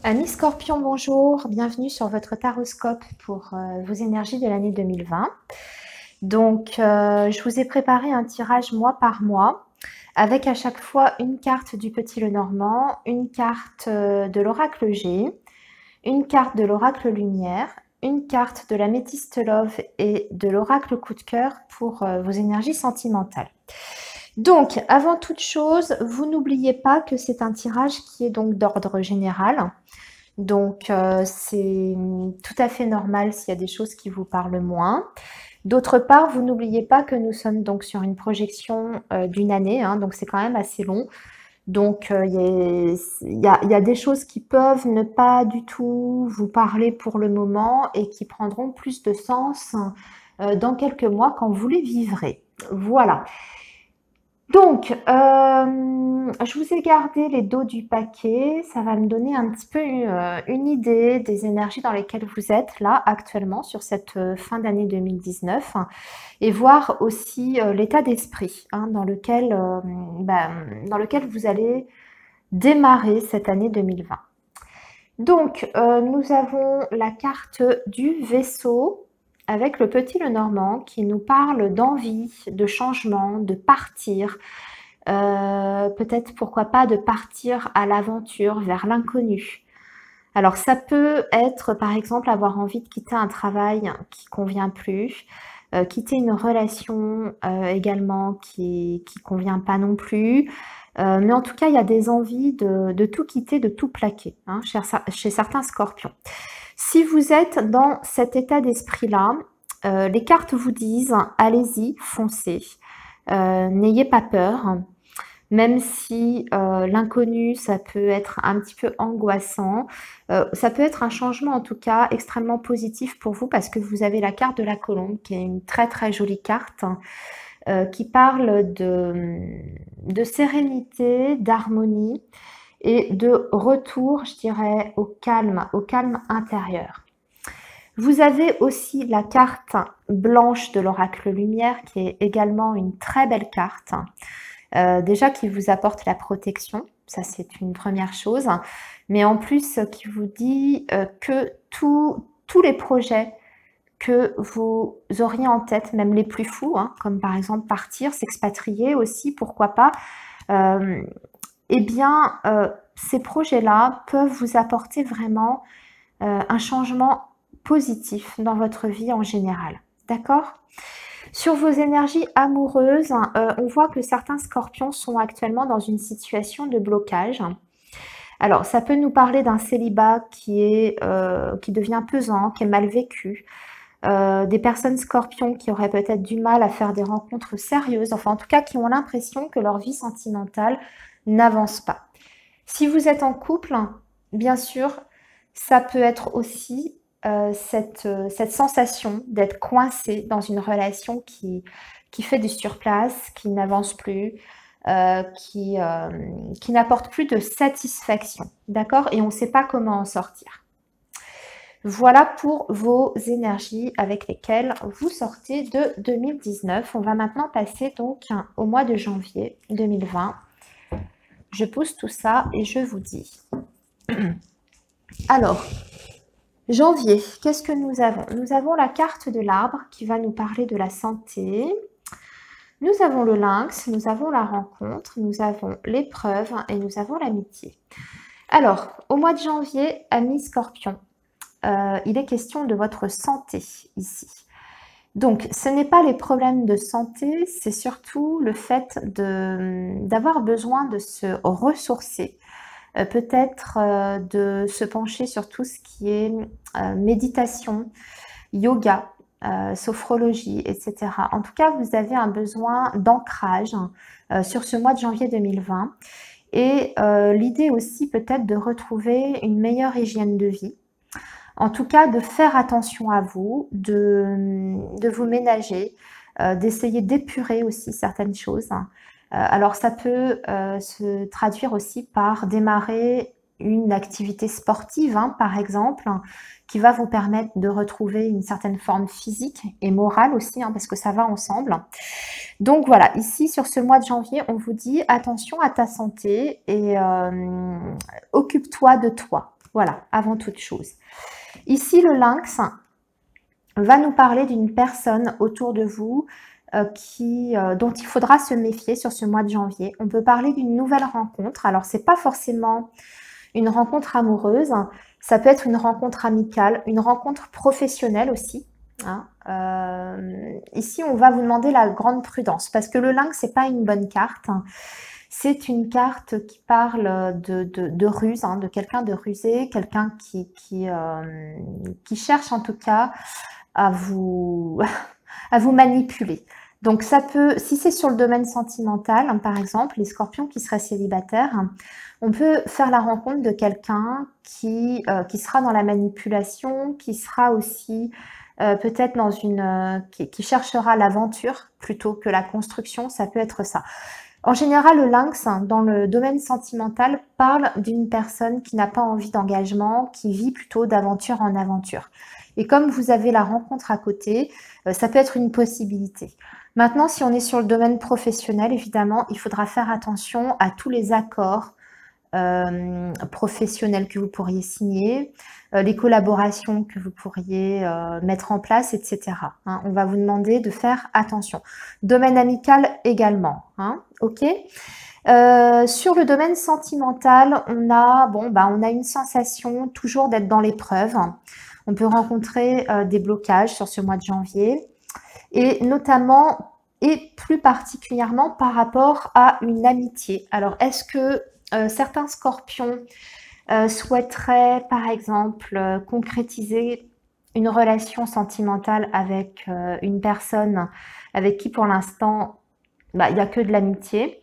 Amis Scorpion, bonjour, bienvenue sur votre taroscope pour vos énergies de l'année 2020. Donc, je vous ai préparé un tirage mois par mois, avec à chaque fois une carte du Petit Lenormand, une carte de l'oracle G, une carte de l'oracle Lumière, une carte de la Métiste Love et de l'oracle Coup de cœur pour vos énergies sentimentales. Donc, avant toute chose, vous n'oubliez pas que c'est un tirage qui est donc d'ordre général. Donc, c'est tout à fait normal s'il y a des choses qui vous parlent moins. D'autre part, vous n'oubliez pas que nous sommes donc sur une projection d'une année, hein, donc c'est quand même assez long. Donc, il y a des choses qui peuvent ne pas du tout vous parler pour le moment et qui prendront plus de sens dans quelques mois quand vous les vivrez. Voilà. Donc, je vous ai gardé les dos du paquet. Ça va me donner un petit peu une idée des énergies dans lesquelles vous êtes là actuellement sur cette fin d'année 2019 et voir aussi l'état d'esprit hein, dans lequel vous allez démarrer cette année 2020. Donc, nous avons la carte du vaisseau avec le petit Lenormand qui nous parle d'envie, de changement, de partir, peut-être pourquoi pas de partir à l'aventure vers l'inconnu. Alors ça peut être par exemple avoir envie de quitter un travail qui convient plus, quitter une relation également qui convient pas non plus. Mais en tout cas, il y a des envies de tout quitter, de tout plaquer hein, chez certains scorpions. Si vous êtes dans cet état d'esprit-là, les cartes vous disent allez-y, foncez, n'ayez pas peur. Même si l'inconnu, ça peut être un petit peu angoissant, ça peut être un changement en tout cas extrêmement positif pour vous parce que vous avez la carte de la colombe qui est une très très jolie carte qui parle de sérénité, d'harmonie et de retour, je dirais, au calme intérieur. Vous avez aussi la carte blanche de l'oracle lumière qui est également une très belle carte. Déjà qui vous apporte la protection, ça c'est une première chose, mais en plus qui vous dit que tous les projets que vous auriez en tête, même les plus fous, hein, comme par exemple partir, s'expatrier aussi, pourquoi pas, eh bien ces projets-là peuvent vous apporter vraiment un changement positif dans votre vie en général. D'accord ? Sur vos énergies amoureuses, on voit que certains scorpions sont actuellement dans une situation de blocage. Alors, ça peut nous parler d'un célibat qui devient pesant, qui est mal vécu. Des personnes scorpions qui auraient peut-être du mal à faire des rencontres sérieuses, enfin en tout cas qui ont l'impression que leur vie sentimentale n'avance pas. Si vous êtes en couple, bien sûr, ça peut être aussi cette sensation d'être coincé dans une relation qui fait du surplace, qui n'avance plus, qui n'apporte plus de satisfaction. D'accord? Et on ne sait pas comment en sortir. Voilà pour vos énergies avec lesquelles vous sortez de 2019. On va maintenant passer donc au mois de janvier 2020. Je pose tout ça et je vous dis. Alors, janvier, qu'est-ce que nous avons? Nous avons la carte de l'arbre qui va nous parler de la santé. Nous avons le lynx, nous avons la rencontre, nous avons l'épreuve et nous avons l'amitié. Alors, au mois de janvier, amis scorpions, il est question de votre santé ici. Donc, ce n'est pas les problèmes de santé, c'est surtout le fait d'avoir besoin de se ressourcer, peut-être de se pencher sur tout ce qui est méditation, yoga, sophrologie, etc. En tout cas, vous avez un besoin d'ancrage sur ce mois de janvier 2020 et l'idée aussi peut-être de retrouver une meilleure hygiène de vie. En tout cas, de faire attention à vous, de vous ménager, d'essayer d'épurer aussi certaines choses. Alors, ça peut se traduire aussi par démarrer une activité sportive, hein, par exemple, qui va vous permettre de retrouver une certaine forme physique et morale aussi, hein, parce que ça va ensemble. Donc voilà, ici, sur ce mois de janvier, on vous dit attention à ta santé et occupe-toi de toi. Voilà, avant toute chose. Ici, le lynx va nous parler d'une personne autour de vous dont il faudra se méfier sur ce mois de janvier. On peut parler d'une nouvelle rencontre. Alors, c'est pas forcément une rencontre amoureuse, ça peut être une rencontre amicale, une rencontre professionnelle aussi. Hein. Ici, on va vous demander la grande prudence parce que le lynx, c'est pas une bonne carte. C'est une carte qui parle de ruse, hein, de quelqu'un de rusé, quelqu'un qui cherche en tout cas à vous manipuler. Donc ça peut, si c'est sur le domaine sentimental, hein, par exemple, les scorpions qui seraient célibataires, hein, on peut faire la rencontre de quelqu'un qui sera dans la manipulation, qui sera aussi peut-être dans qui cherchera l'aventure plutôt que la construction, ça peut être ça. En général, le lynx, hein, dans le domaine sentimental, parle d'une personne qui n'a pas envie d'engagement, qui vit plutôt d'aventure en aventure. Et comme vous avez la rencontre à côté, ça peut être une possibilité. Maintenant, si on est sur le domaine professionnel, évidemment, il faudra faire attention à tous les accords professionnels que vous pourriez signer, les collaborations que vous pourriez mettre en place, etc. Hein, on va vous demander de faire attention. Domaine amical également. Hein, ok. Sur le domaine sentimental, on a une sensation toujours d'être dans l'épreuve. On peut rencontrer des blocages sur ce mois de janvier et notamment et plus particulièrement par rapport à une amitié. Alors, est-ce que certains scorpions souhaiteraient, par exemple, concrétiser une relation sentimentale avec une personne avec qui, pour l'instant, il n'y a que de l'amitié?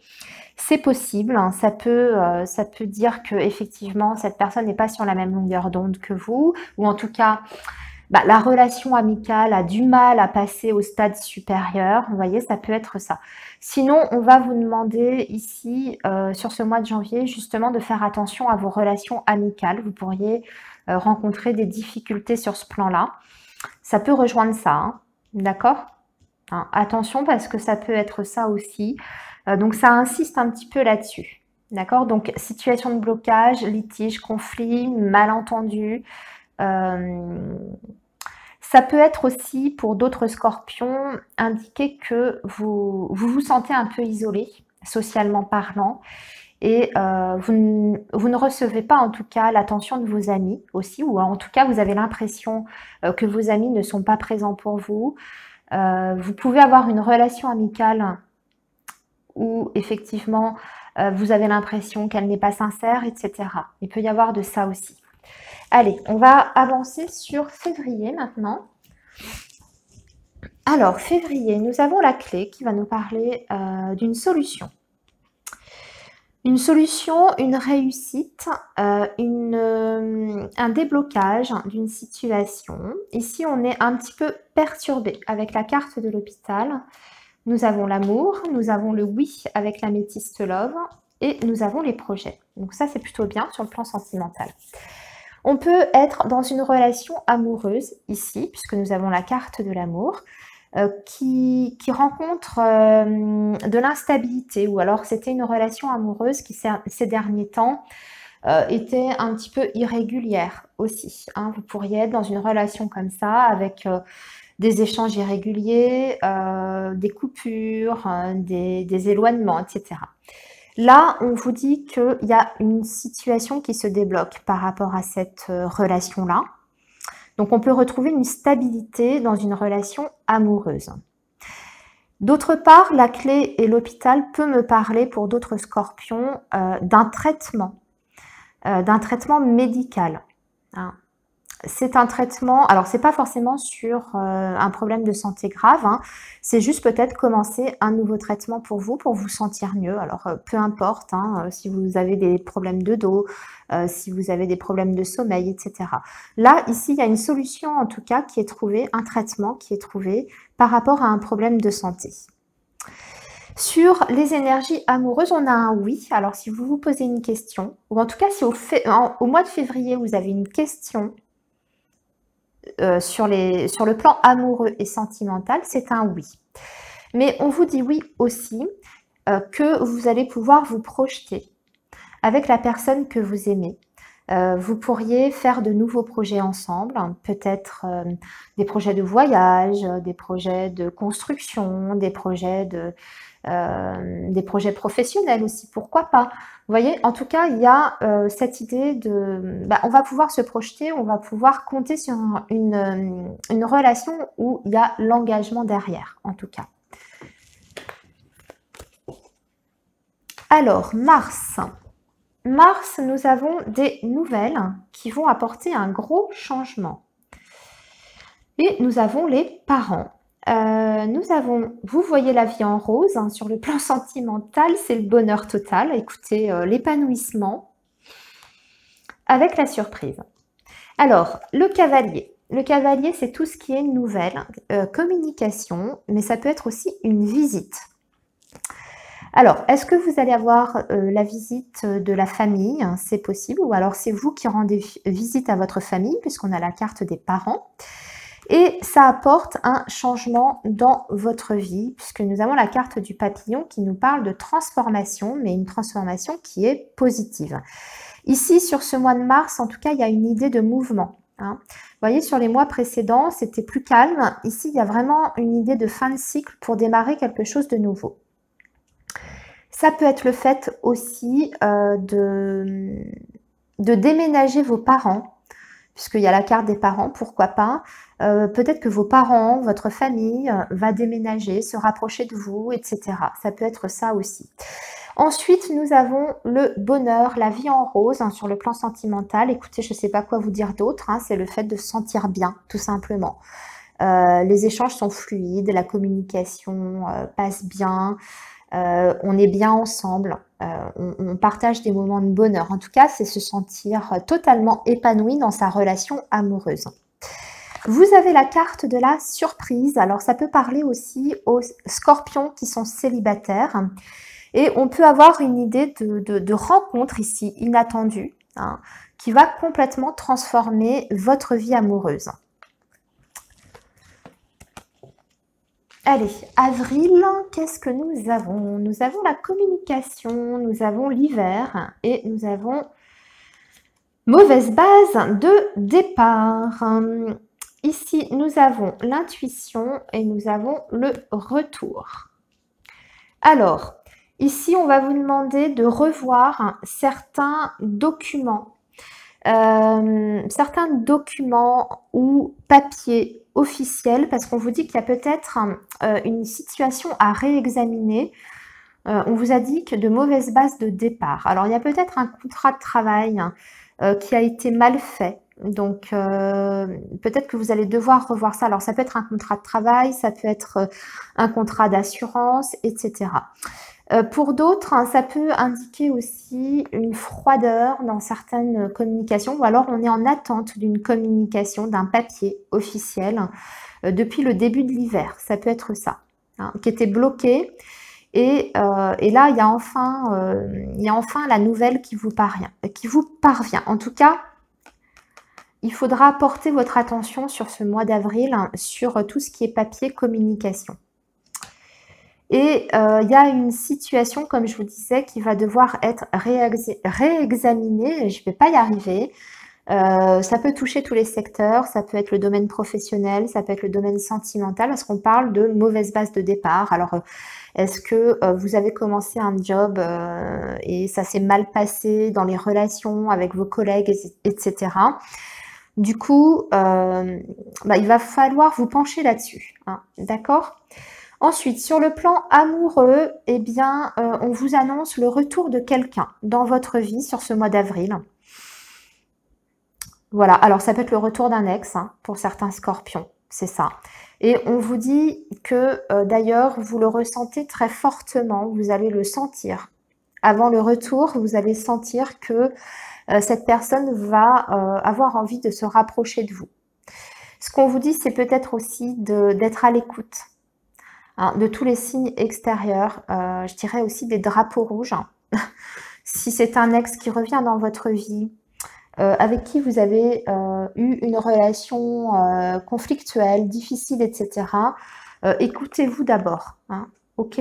C'est possible, hein, ça peut dire que effectivement cette personne n'est pas sur la même longueur d'onde que vous, ou en tout cas la relation amicale a du mal à passer au stade supérieur. Vous voyez, ça peut être ça. Sinon, on va vous demander ici, sur ce mois de janvier, justement de faire attention à vos relations amicales. Vous pourriez rencontrer des difficultés sur ce plan-là. Ça peut rejoindre ça, hein, d'accord? Hein, attention parce que ça peut être ça aussi. Donc, ça insiste un petit peu là-dessus. D'accord? Donc, situation de blocage, litige, conflit, malentendu. Ça peut être aussi, pour d'autres scorpions, indiquer que vous sentez un peu isolé, socialement parlant, et vous ne recevez pas en tout cas l'attention de vos amis aussi, ou en tout cas vous avez l'impression que vos amis ne sont pas présents pour vous. Vous pouvez avoir une relation amicale où effectivement vous avez l'impression qu'elle n'est pas sincère, etc. Il peut y avoir de ça aussi. Allez, on va avancer sur février maintenant. Alors, février, nous avons la clé qui va nous parler d'une solution. Une solution, une réussite, un déblocage d'une situation. Ici, on est un petit peu perturbé avec la carte de l'hôpital. Nous avons l'amour, nous avons le oui avec l'améthyste love et nous avons les projets. Donc ça, c'est plutôt bien sur le plan sentimental. On peut être dans une relation amoureuse ici, puisque nous avons la carte de l'amour, qui rencontre de l'instabilité, ou alors c'était une relation amoureuse qui ces derniers temps était un petit peu irrégulière aussi. Hein. Vous pourriez être dans une relation comme ça, avec des échanges irréguliers, des coupures, des éloignements, etc. Là, on vous dit qu'il y a une situation qui se débloque par rapport à cette relation-là. Donc, on peut retrouver une stabilité dans une relation amoureuse. D'autre part, la clé et l'hôpital peut me parler pour d'autres scorpions d'un traitement médical. Hein. C'est un traitement, alors c'est pas forcément sur un problème de santé grave, hein, c'est juste peut-être commencer un nouveau traitement pour vous sentir mieux. Alors peu importe, hein, si vous avez des problèmes de dos, si vous avez des problèmes de sommeil, etc. Là, ici, il y a une solution en tout cas qui est trouvée, un traitement qui est trouvé par rapport à un problème de santé. Sur les énergies amoureuses, on a un oui. Alors si vous vous posez une question, ou en tout cas si au mois de février, vous avez une question sur le plan amoureux et sentimental, c'est un oui. Mais on vous dit oui aussi que vous allez pouvoir vous projeter avec la personne que vous aimez, Vous pourriez faire de nouveaux projets ensemble, peut-être des projets de voyage, des projets de construction, des projets professionnels aussi, pourquoi pas. Vous voyez, en tout cas, il y a cette idée de... on va pouvoir se projeter, on va pouvoir compter sur une relation où il y a l'engagement derrière, en tout cas. Alors, Mars. Mars, nous avons des nouvelles qui vont apporter un gros changement. Et nous avons les parents. Vous voyez la vie en rose, hein, sur le plan sentimental, c'est le bonheur total. Écoutez, l'épanouissement avec la surprise. Alors, le cavalier. Le cavalier, c'est tout ce qui est nouvelle, communication, mais ça peut être aussi une visite. Alors, est-ce que vous allez avoir la visite de la famille? C'est possible. Ou alors, c'est vous qui rendez visite à votre famille, puisqu'on a la carte des parents. Et ça apporte un changement dans votre vie, puisque nous avons la carte du papillon qui nous parle de transformation, mais une transformation qui est positive. Ici, sur ce mois de mars, en tout cas, il y a une idée de mouvement. Hein. Vous voyez, sur les mois précédents, c'était plus calme. Ici, il y a vraiment une idée de fin de cycle pour démarrer quelque chose de nouveau. Ça peut être le fait aussi de déménager vos parents, puisqu'il y a la carte des parents, pourquoi pas. Peut-être que vos parents, votre famille va déménager, se rapprocher de vous, etc. Ça peut être ça aussi. Ensuite, nous avons le bonheur, la vie en rose, hein, sur le plan sentimental. Écoutez, je ne sais pas quoi vous dire d'autre, hein, c'est le fait de se sentir bien, tout simplement. Les échanges sont fluides, la communication passe bien, on est bien ensemble, on partage des moments de bonheur. En tout cas, c'est se sentir totalement épanoui dans sa relation amoureuse. Vous avez la carte de la surprise. Alors, ça peut parler aussi aux scorpions qui sont célibataires. Et on peut avoir une idée de rencontre ici, inattendue, hein, qui va complètement transformer votre vie amoureuse. Allez, avril, qu'est-ce que nous avons? Nous avons la communication, nous avons l'hiver et nous avons mauvaise base de départ. Ici, nous avons l'intuition et nous avons le retour. Alors, ici, on va vous demander de revoir certains documents ou papiers officiels, parce qu'on vous dit qu'il y a peut-être une situation à réexaminer. On vous a dit que de mauvaises bases de départ. Alors, il y a peut-être un contrat de travail qui a été mal fait. Donc, peut-être que vous allez devoir revoir ça. Alors, ça peut être un contrat de travail, ça peut être un contrat d'assurance, etc. Pour d'autres, hein, ça peut indiquer aussi une froideur dans certaines communications, ou alors on est en attente d'une communication, d'un papier officiel depuis le début de l'hiver. Ça peut être ça, hein, qui était bloqué. Et là, il y a enfin la nouvelle qui vous parvient. En tout cas, il faudra porter votre attention sur ce mois d'avril, hein, sur tout ce qui est papier, communication. Et il y a une situation, comme je vous disais, qui va devoir être réexaminée. Je ne vais pas y arriver. Ça peut toucher tous les secteurs, ça peut être le domaine professionnel, ça peut être le domaine sentimental, parce qu'on parle de mauvaise base de départ. Alors, est-ce que vous avez commencé un job et ça s'est mal passé dans les relations avec vos collègues, etc. Du coup, il va falloir vous pencher là-dessus, hein, d'accord ? Ensuite, sur le plan amoureux, eh bien, on vous annonce le retour de quelqu'un dans votre vie sur ce mois d'avril. Voilà, alors ça peut être le retour d'un ex, hein, pour certains scorpions, c'est ça. Et on vous dit que, d'ailleurs, vous le ressentez très fortement, vous allez le sentir. Avant le retour, vous allez sentir que cette personne va avoir envie de se rapprocher de vous. Ce qu'on vous dit, c'est peut-être aussi d'être à l'écoute, hein, de tous les signes extérieurs. Je dirais aussi des drapeaux rouges. Hein. Si c'est un ex qui revient dans votre vie, avec qui vous avez eu une relation conflictuelle, difficile, etc., écoutez-vous d'abord. Hein, ok ?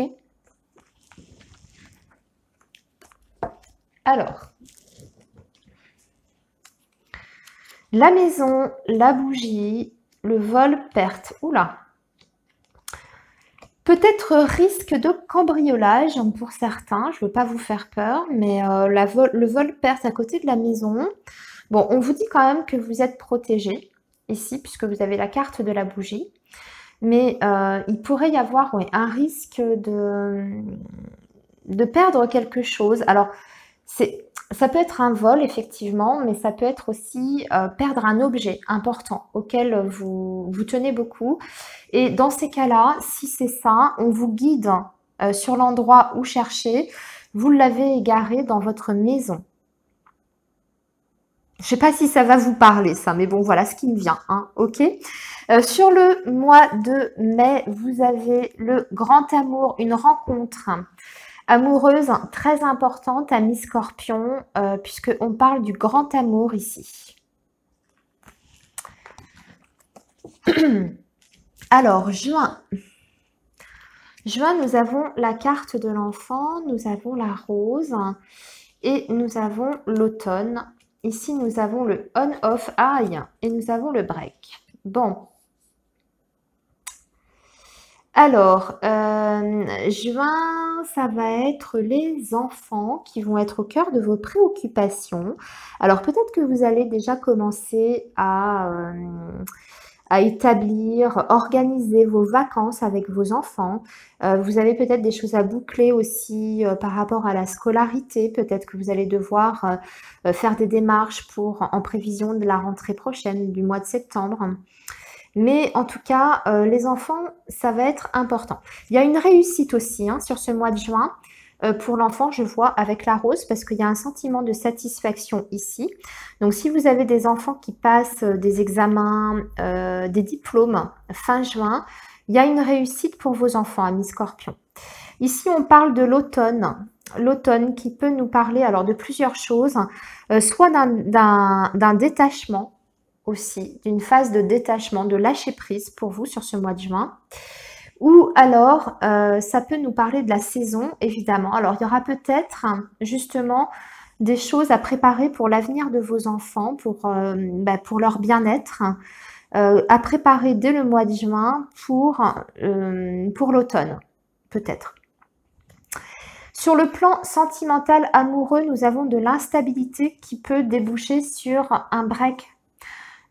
Alors, La maison, la bougie, le vol, perte. Oula. Peut-être risque de cambriolage pour certains. Je ne veux pas vous faire peur, mais le vol, perte à côté de la maison. Bon, on vous dit quand même que vous êtes protégé ici, puisque vous avez la carte de la bougie. Mais il pourrait y avoir un risque de perdre quelque chose. Alors, ça peut être un vol, effectivement, mais ça peut être aussi perdre un objet important auquel vous tenez beaucoup. Et dans ces cas-là, si c'est ça, on vous guide sur l'endroit où chercher. Vous l'avez égaré dans votre maison. Je ne sais pas si ça va vous parler, ça, mais bon, voilà ce qui me vient, hein, ok. Sur le mois de mai, vous avez le grand amour, une rencontre amoureuse très importante à mi-scorpion, puisqu'on parle du grand amour ici. Alors, juin. Juin, nous avons la carte de l'enfant, nous avons la rose et nous avons l'automne. Ici, nous avons le on-off eye et nous avons le break. Bon. Alors, juin, ça va être les enfants qui vont être au cœur de vos préoccupations. Alors, peut-être que vous allez déjà commencer à établir, organiser vos vacances avec vos enfants. Vous avez peut-être des choses à boucler aussi par rapport à la scolarité. Peut-être que vous allez devoir faire des démarches en prévision de la rentrée prochaine, du mois de septembre. Mais en tout cas, les enfants, ça va être important. Il y a une réussite aussi sur ce mois de juin. Pour l'enfant, je vois avec la rose parce qu'il y a un sentiment de satisfaction ici. Donc, si vous avez des enfants qui passent des examens, des diplômes fin juin, il y a une réussite pour vos enfants à mi-scorpion. Ici, on parle de l'automne. L'automne qui peut nous parler alors de plusieurs choses, soit d'un détachement aussi, d'une phase de détachement, de lâcher prise pour vous sur ce mois de juin. Ou alors, ça peut nous parler de la saison, évidemment. Alors, il y aura peut-être justement des choses à préparer pour l'avenir de vos enfants, pour leur bien-être, à préparer dès le mois de juin pour l'automne, peut-être. Sur le plan sentimental amoureux, nous avons de l'instabilité qui peut déboucher sur un break.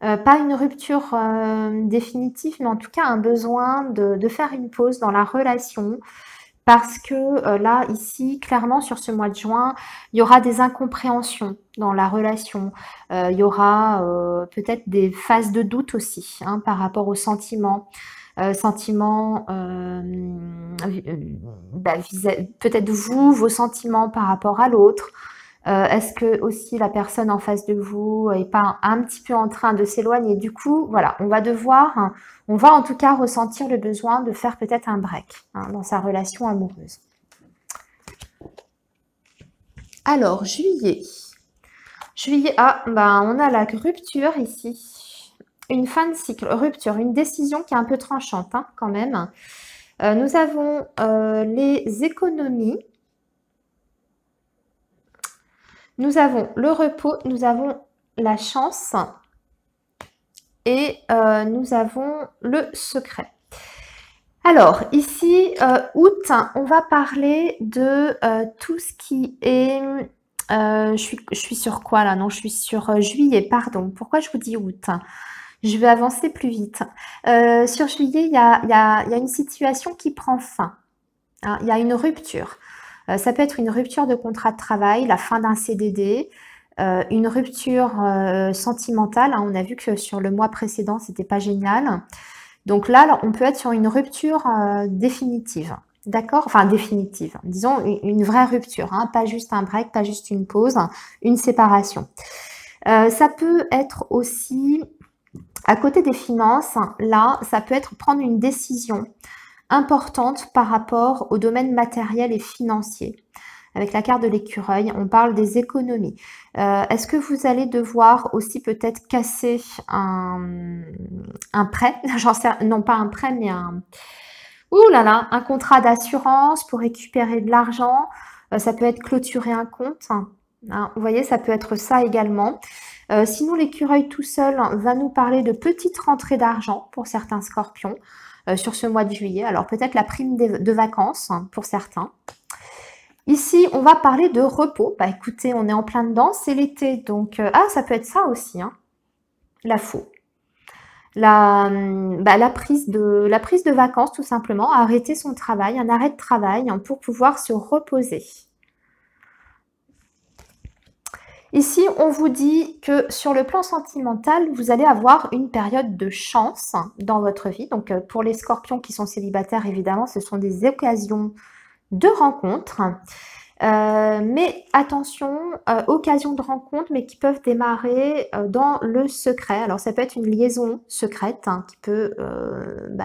Pas une rupture définitive, mais en tout cas un besoin de faire une pause dans la relation parce que là, ici, clairement, sur ce mois de juin, il y aura des incompréhensions dans la relation. Il y aura peut-être des phases de doute aussi par rapport aux sentiments. Peut-être vous, vos sentiments par rapport à l'autre. Est-ce que aussi la personne en face de vous n'est pas un petit peu en train de s'éloigner? Du coup, voilà, on va en tout cas ressentir le besoin de faire peut-être un break dans sa relation amoureuse. Alors, juillet. Juillet, on a la rupture ici. Une fin de cycle, rupture, une décision qui est un peu tranchante quand même. Nous avons les économies. Nous avons le repos, nous avons la chance et nous avons le secret. Alors, ici, août, on va parler de tout ce qui est... je suis sur quoi là? Non, je suis sur juillet, pardon. Pourquoi je vous dis août? Je vais avancer plus vite. Sur juillet, il y a une situation qui prend fin. Il y a une rupture. Ça peut être une rupture de contrat de travail, la fin d'un CDD, une rupture sentimentale. On a vu que sur le mois précédent, c'était pas génial. Donc là, on peut être sur une rupture définitive. D'accord? Enfin, définitive. Disons une vraie rupture, pas juste un break, pas juste une pause, une séparation. Ça peut être aussi, à côté des finances, là, ça peut être prendre une décision importante par rapport au domaine matériel et financier. Avec la carte de l'écureuil, on parle des économies. Est-ce que vous allez devoir aussi peut-être casser un prêt? Non pas un prêt, mais un contrat d'assurance pour récupérer de l'argent. Ça peut être clôturer un compte. Vous voyez, ça peut être ça également. Sinon, l'écureuil tout seul va nous parler de petites rentrées d'argent pour certains scorpions sur ce mois de juillet. Alors peut-être la prime de vacances pour certains. Ici, on va parler de repos. Bah écoutez, on est en plein dedans, c'est l'été, donc ça peut être ça aussi, hein, la faux. La prise de vacances, tout simplement, arrêter son travail, un arrêt de travail pour pouvoir se reposer. Ici, on vous dit que sur le plan sentimental, vous allez avoir une période de chance dans votre vie. Donc, pour les scorpions qui sont célibataires, évidemment, ce sont des occasions de rencontres. Mais attention, occasions de rencontre, mais qui peuvent démarrer dans le secret. Alors, ça peut être une liaison secrète qui peut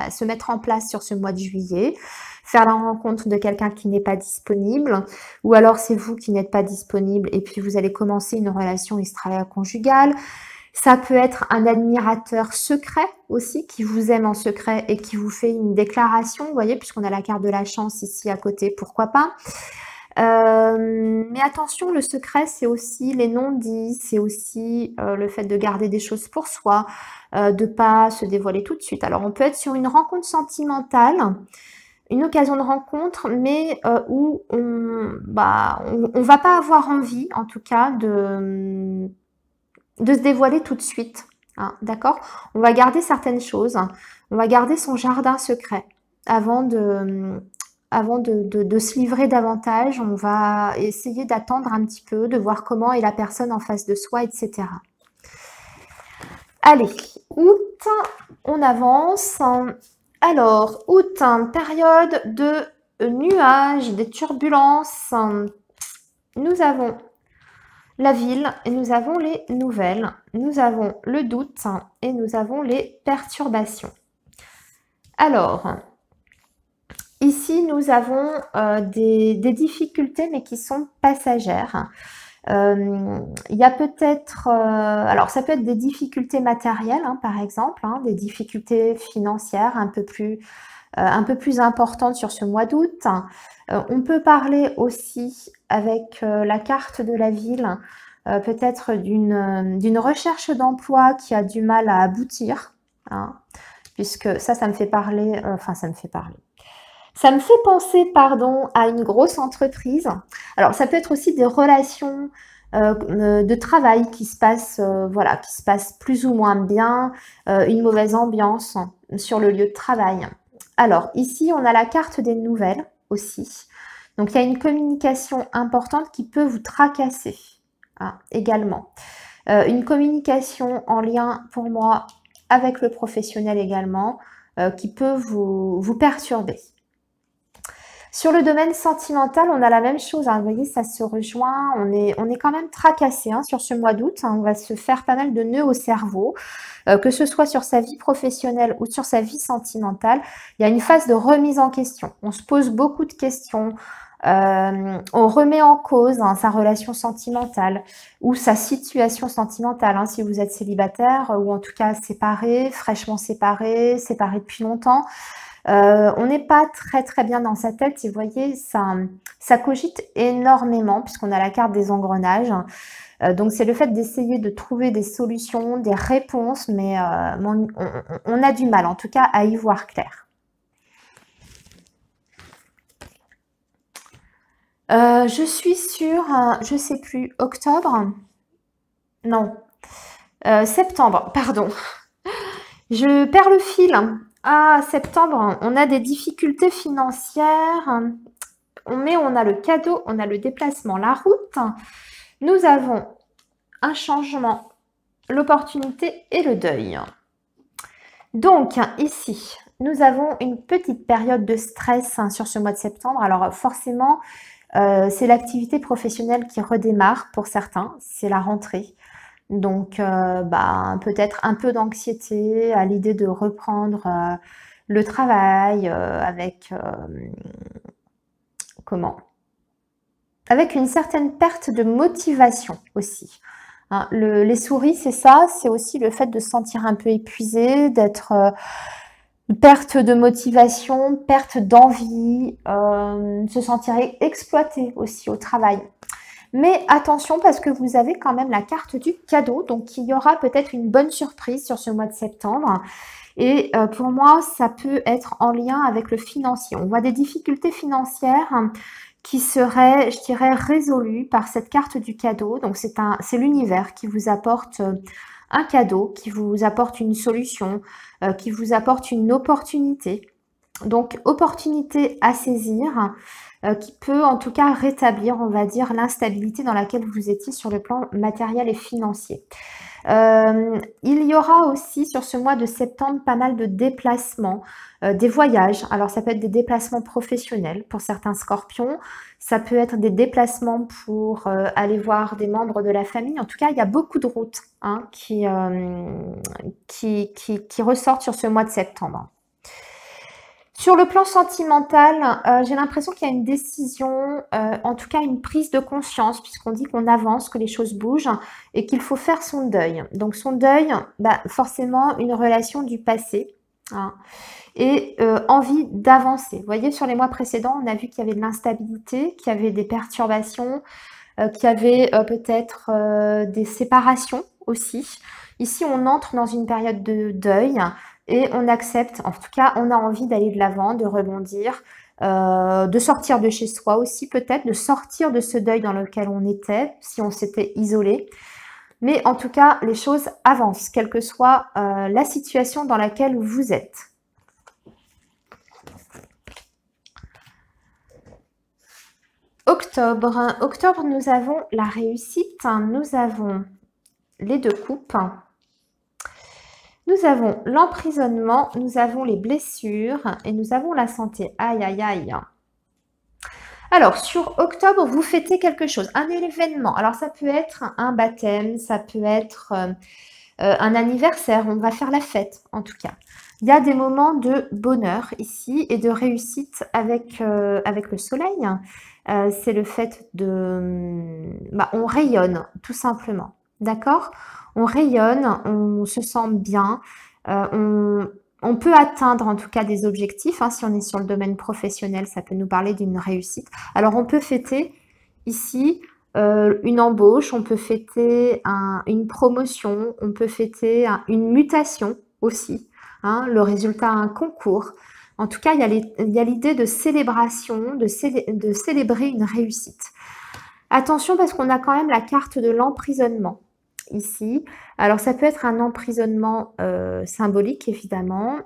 se mettre en place sur ce mois de juillet. Faire la rencontre de quelqu'un qui n'est pas disponible, ou alors c'est vous qui n'êtes pas disponible et puis vous allez commencer une relation extra-conjugale. Ça peut être un admirateur secret aussi qui vous aime en secret et qui vous fait une déclaration, vous voyez, puisqu'on a la carte de la chance ici à côté, pourquoi pas. Mais attention, le secret, c'est aussi les non-dits, c'est aussi le fait de garder des choses pour soi, de pas se dévoiler tout de suite. Alors, on peut être sur une rencontre sentimentale, une occasion de rencontre, mais où on va pas avoir envie, en tout cas, de se dévoiler tout de suite. Hein, d'accord? On va garder certaines choses. On va garder son jardin secret avant de se livrer davantage. On va essayer d'attendre un petit peu, de voir comment est la personne en face de soi, etc. Allez, août, on avance. Alors, août, période de nuages, des turbulences. Nous avons la ville et nous avons les nouvelles. Nous avons le doute et nous avons les perturbations. Alors, ici, nous avons des difficultés, mais qui sont passagères. Il y a peut-être, alors ça peut être des difficultés matérielles, par exemple, des difficultés financières un peu plus importantes sur ce mois d'août. On peut parler aussi avec la carte de la ville, peut-être d'une recherche d'emploi qui a du mal à aboutir, puisque ça me fait parler, ça me fait penser, à une grosse entreprise. Alors, ça peut être aussi des relations de travail qui se passent, qui se passent plus ou moins bien, une mauvaise ambiance sur le lieu de travail. Alors, ici, on a la carte des nouvelles aussi. Donc, il y a une communication importante qui peut vous tracasser également. Une communication en lien, pour moi, avec le professionnel également, qui peut vous perturber. Sur le domaine sentimental, on a la même chose. Vous voyez, ça se rejoint. On est quand même tracassé sur ce mois d'août. On va se faire pas mal de nœuds au cerveau, que ce soit sur sa vie professionnelle ou sur sa vie sentimentale. Il y a une phase de remise en question. On se pose beaucoup de questions. On remet en cause sa relation sentimentale ou sa situation sentimentale. Si vous êtes célibataire ou en tout cas séparé, fraîchement séparé depuis longtemps. On n'est pas très très bien dans sa tête et vous voyez, ça cogite énormément puisqu'on a la carte des engrenages. Donc c'est le fait d'essayer de trouver des solutions, des réponses, mais on a du mal en tout cas à y voir clair. Je suis sur, je sais plus, octobre? Non, septembre, pardon. Je perds le fil. Septembre, on a des difficultés financières, mais on a le cadeau, on a le déplacement, la route. Nous avons un changement, l'opportunité et le deuil. Donc, ici, nous avons une petite période de stress sur ce mois de septembre. Alors, forcément, c'est l'activité professionnelle qui redémarre pour certains, c'est la rentrée. Donc, peut-être un peu d'anxiété à l'idée de reprendre le travail avec avec une certaine perte de motivation aussi. Les souris, c'est ça, c'est aussi le fait de se sentir un peu épuisé, d'être perte de motivation, perte d'envie, se sentir exploité aussi au travail. Mais attention parce que vous avez quand même la carte du cadeau. Donc, il y aura peut-être une bonne surprise sur ce mois de septembre. Et pour moi, ça peut être en lien avec le financier. On voit des difficultés financières qui seraient, je dirais, résolues par cette carte du cadeau. Donc, c'est l'univers qui vous apporte un cadeau, qui vous apporte une solution, qui vous apporte une opportunité. Donc, opportunité à saisir, qui peut en tout cas rétablir, on va dire, l'instabilité dans laquelle vous étiez sur le plan matériel et financier. Il y aura aussi sur ce mois de septembre pas mal de déplacements, des voyages. Alors ça peut être des déplacements professionnels pour certains scorpions, ça peut être des déplacements pour aller voir des membres de la famille. En tout cas, il y a beaucoup de routes hein, qui ressortent sur ce mois de septembre. Sur le plan sentimental, j'ai l'impression qu'il y a une décision, en tout cas une prise de conscience, puisqu'on dit qu'on avance, que les choses bougent et qu'il faut faire son deuil. Donc son deuil, forcément une relation du passé hein, et envie d'avancer. Vous voyez, sur les mois précédents, on a vu qu'il y avait de l'instabilité, qu'il y avait des perturbations, qu'il y avait peut-être des séparations aussi. Ici, on entre dans une période de deuil. Et on accepte, en tout cas, on a envie d'aller de l'avant, de rebondir, de sortir de chez soi aussi peut-être, de sortir de ce deuil dans lequel on était, si on s'était isolé. Mais en tout cas, les choses avancent, quelle que soit la situation dans laquelle vous êtes. Octobre. Octobre, nous avons la réussite, nous avons les 2 coupes. Nous avons l'emprisonnement, nous avons les blessures et nous avons la santé. Aïe, aïe, aïe. Alors, sur octobre, vous fêtez quelque chose, un événement. Alors, ça peut être un baptême, ça peut être un anniversaire. On va faire la fête, en tout cas. Il y a des moments de bonheur ici et de réussite avec le soleil. C'est le fait de... on rayonne, tout simplement. D'accord ? On rayonne, on se sent bien, on peut atteindre en tout cas des objectifs. Hein, si on est sur le domaine professionnel, ça peut nous parler d'une réussite. Alors, on peut fêter ici une embauche, on peut fêter une promotion, on peut fêter une mutation aussi, hein, le résultat d'un concours. En tout cas, il y a l'idée de célébration, de célébrer une réussite. Attention parce qu'on a quand même la carte de l'emprisonnement ici. Alors, ça peut être un emprisonnement symbolique, évidemment.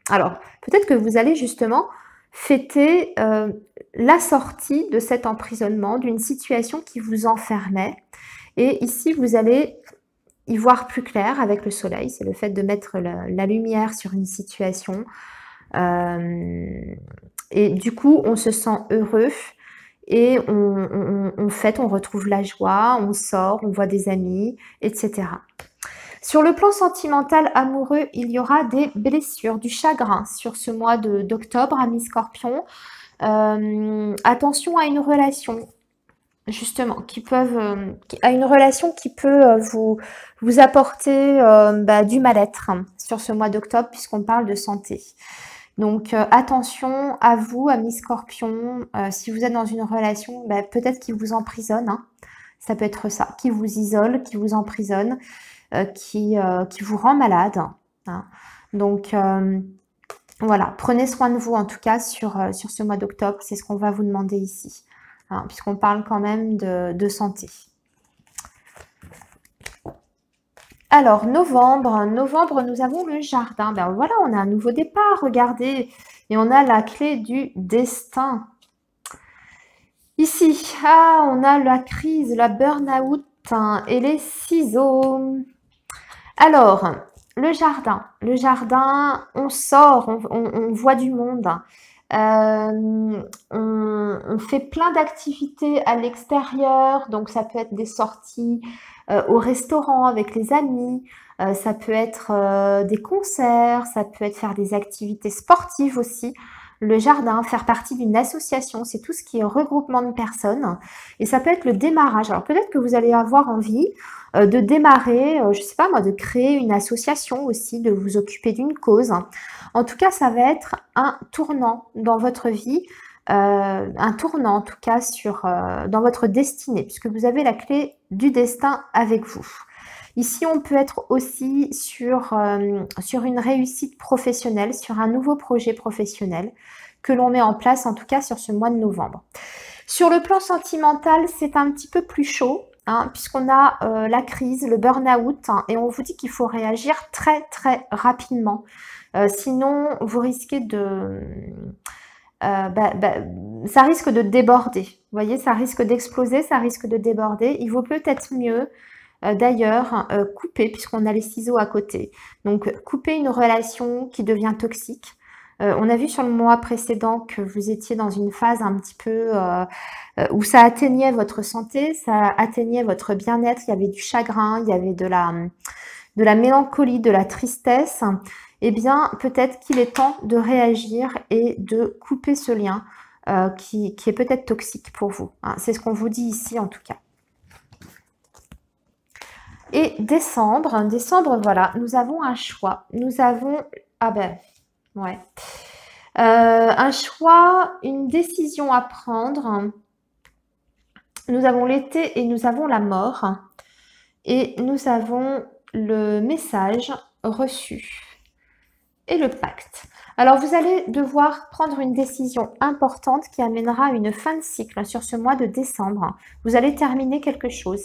Alors, peut-être que vous allez justement fêter la sortie de cet emprisonnement, d'une situation qui vous enfermait. Et ici, vous allez y voir plus clair avec le soleil. C'est le fait de mettre la lumière sur une situation. Et du coup, on se sent heureux. Et on fête, on retrouve la joie, on sort, on voit des amis, etc. Sur le plan sentimental amoureux, il y aura des blessures, du chagrin sur ce mois d'octobre, amis Scorpion. Attention à une relation, justement, à une relation qui peut vous apporter du mal-être sur ce mois d'octobre, puisqu'on parle de santé. Donc, attention à vous, amis Scorpion, si vous êtes dans une relation, peut-être qui vous emprisonne, hein. Ça peut être ça, qui vous isole, qui vous emprisonne, qui vous rend malade. Hein. Donc, voilà, prenez soin de vous en tout cas sur ce mois d'octobre, c'est ce qu'on va vous demander ici, hein, puisqu'on parle quand même de santé. Alors, novembre, nous avons le jardin. Ben voilà, on a un nouveau départ, regardez. Et on a la clé du destin. Ici, on a la crise, la burn-out hein, et les ciseaux. Alors, le jardin, on sort, on voit du monde. On fait plein d'activités à l'extérieur, donc ça peut être des sorties au restaurant avec les amis, ça peut être des concerts, ça peut être faire des activités sportives aussi. Le jardin, faire partie d'une association, c'est tout ce qui est regroupement de personnes et ça peut être le démarrage. Alors peut-être que vous allez avoir envie de démarrer, je sais pas moi, de créer une association aussi, de vous occuper d'une cause. En tout cas, ça va être un tournant dans votre vie un tournant en tout cas dans votre destinée, puisque vous avez la clé du destin avec vous. Ici, on peut être aussi sur une réussite professionnelle, sur un nouveau projet professionnel que l'on met en place, en tout cas sur ce mois de novembre. Sur le plan sentimental, c'est un petit peu plus chaud, hein, puisqu'on a la crise, le burn-out, hein, et on vous dit qu'il faut réagir très très rapidement. Sinon, vous risquez de... ça risque de déborder. Vous voyez, ça risque d'exploser, ça risque de déborder. Il vaut peut-être mieux, d'ailleurs, couper, puisqu'on a les ciseaux à côté. Donc, couper une relation qui devient toxique. On a vu sur le mois précédent que vous étiez dans une phase un petit peu où ça atteignait votre santé, ça atteignait votre bien-être, il y avait du chagrin, il y avait de la mélancolie, de la tristesse. Eh bien, peut-être qu'il est temps de réagir et de couper ce lien qui est peut-être toxique pour vous. Hein. C'est ce qu'on vous dit ici en tout cas. Et décembre, voilà, nous avons un choix. Nous avons... Ah ben, ouais. Un choix, une décision à prendre. Nous avons l'été et nous avons la mort. Et nous avons le message reçu et le pacte. Alors, vous allez devoir prendre une décision importante qui amènera à une fin de cycle sur ce mois de décembre. Vous allez terminer quelque chose.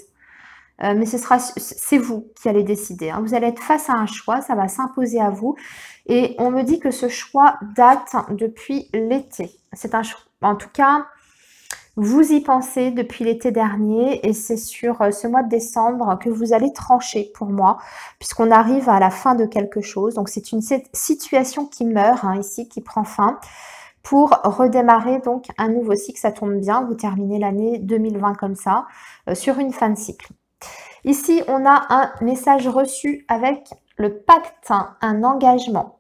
Mais c'est vous qui allez décider. Hein. Vous allez être face à un choix, ça va s'imposer à vous. Et on me dit que ce choix date depuis l'été. C'est un choix, en tout cas, vous y pensez depuis l'été dernier et c'est sur ce mois de décembre que vous allez trancher pour moi, puisqu'on arrive à la fin de quelque chose. Donc, c'est une situation qui meurt hein, ici, qui prend fin, pour redémarrer donc un nouveau cycle. Ça tombe bien, vous terminez l'année 2020 comme ça, sur une fin de cycle. Ici, on a un message reçu avec le pacte, hein, un engagement.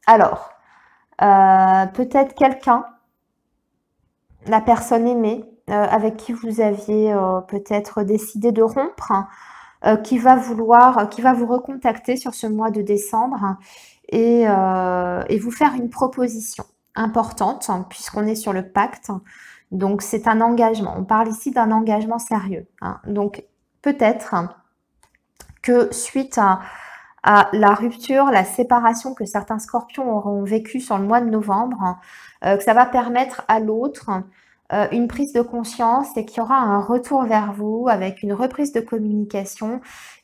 Alors, peut-être quelqu'un, la personne aimée, avec qui vous aviez peut-être décidé de rompre, qui va vous recontacter sur ce mois de décembre et vous faire une proposition importante, hein, puisqu'on est sur le pacte. Donc, c'est un engagement. On parle ici d'un engagement sérieux. Hein. Donc, peut-être que suite à la rupture, la séparation que certains scorpions auront vécu sur le mois de novembre, que ça va permettre à l'autre une prise de conscience et qu'il y aura un retour vers vous avec une reprise de communication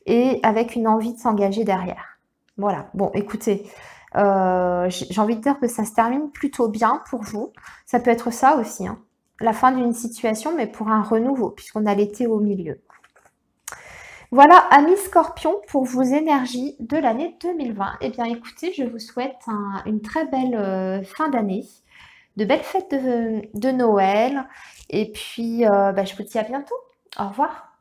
et avec une envie de s'engager derrière. Voilà. Bon, écoutez, j'ai envie de dire que ça se termine plutôt bien pour vous. Ça peut être ça aussi, hein. La fin d'une situation, mais pour un renouveau, puisqu'on a l'été au milieu. Voilà, amis scorpions, pour vos énergies de l'année 2020. Eh bien, écoutez, je vous souhaite une très belle fin d'année, de belles fêtes de Noël. Et puis, je vous dis à bientôt. Au revoir.